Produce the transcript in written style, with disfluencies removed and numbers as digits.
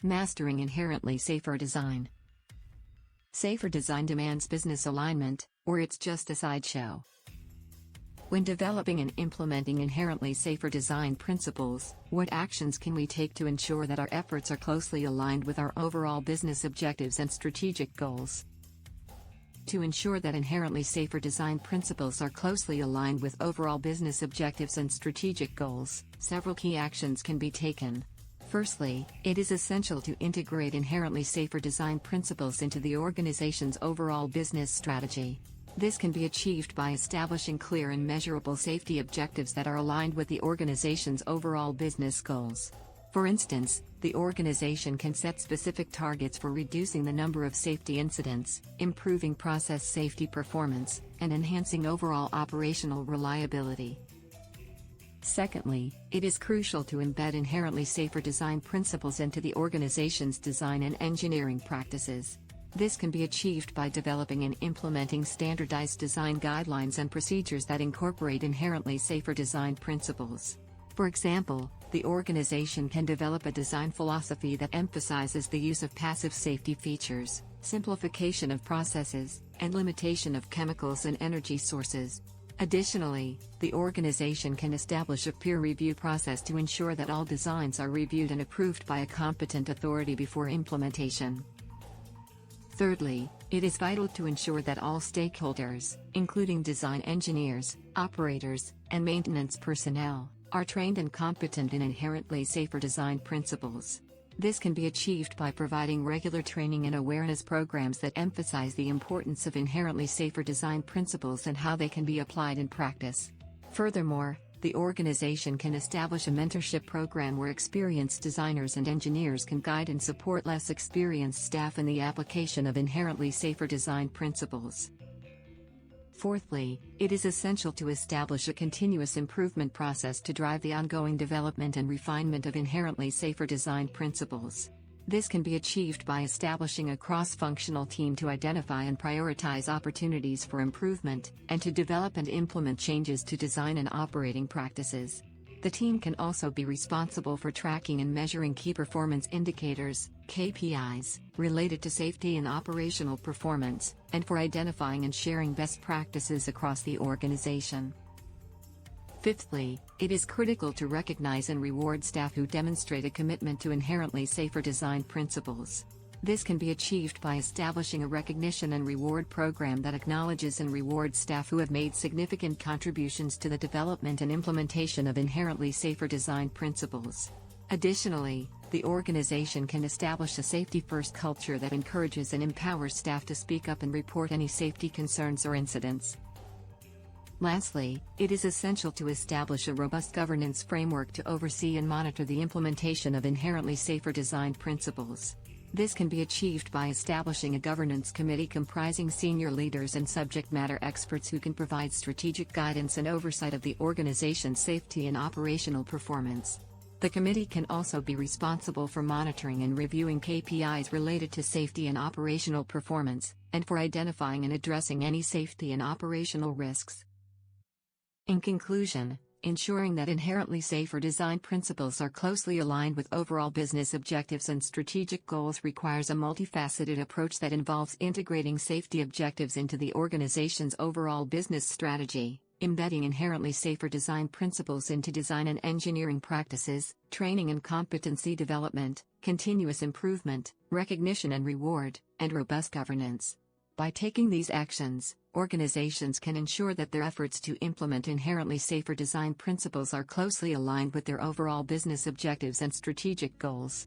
Mastering inherently safer design. Safer design demands business alignment, or it's just a sideshow. When developing and implementing inherently safer design principles, what actions can we take to ensure that our efforts are closely aligned with our overall business objectives and strategic goals? To ensure that inherently safer design principles are closely aligned with overall business objectives and strategic goals, several key actions can be taken. Firstly, it is essential to integrate inherently safer design principles into the organization's overall business strategy. This can be achieved by establishing clear and measurable safety objectives that are aligned with the organization's overall business goals. For instance, the organization can set specific targets for reducing the number of safety incidents, improving process safety performance, and enhancing overall operational reliability. Secondly, it is crucial to embed inherently safer design principles into the organization's design and engineering practices. This can be achieved by developing and implementing standardized design guidelines and procedures that incorporate inherently safer design principles. For example, the organization can develop a design philosophy that emphasizes the use of passive safety features, simplification of processes, and limitation of chemicals and energy sources. Additionally, the organization can establish a peer review process to ensure that all designs are reviewed and approved by a competent authority before implementation. Thirdly, it is vital to ensure that all stakeholders, including design engineers, operators, and maintenance personnel, are trained and competent in inherently safer design principles. This can be achieved by providing regular training and awareness programs that emphasize the importance of inherently safer design principles and how they can be applied in practice. Furthermore, the organization can establish a mentorship program where experienced designers and engineers can guide and support less experienced staff in the application of inherently safer design principles. Fourthly, it is essential to establish a continuous improvement process to drive the ongoing development and refinement of inherently safer design principles. This can be achieved by establishing a cross-functional team to identify and prioritize opportunities for improvement, and to develop and implement changes to design and operating practices. The team can also be responsible for tracking and measuring key performance indicators, KPIs, related to safety and operational performance, and for identifying and sharing best practices across the organization. Fifthly, it is critical to recognize and reward staff who demonstrate a commitment to inherently safer design principles. This can be achieved by establishing a recognition and reward program that acknowledges and rewards staff who have made significant contributions to the development and implementation of inherently safer design principles. Additionally, the organization can establish a safety-first culture that encourages and empowers staff to speak up and report any safety concerns or incidents. Lastly, it is essential to establish a robust governance framework to oversee and monitor the implementation of inherently safer design principles. This can be achieved by establishing a governance committee comprising senior leaders and subject matter experts who can provide strategic guidance and oversight of the organization's safety and operational performance. The committee can also be responsible for monitoring and reviewing KPIs related to safety and operational performance, and for identifying and addressing any safety and operational risks. In conclusion, ensuring that inherently safer design principles are closely aligned with overall business objectives and strategic goals requires a multifaceted approach that involves integrating safety objectives into the organization's overall business strategy, embedding inherently safer design principles into design and engineering practices, training and competency development, continuous improvement, recognition and reward, and robust governance. By taking these actions, organizations can ensure that their efforts to implement inherently safer design principles are closely aligned with their overall business objectives and strategic goals.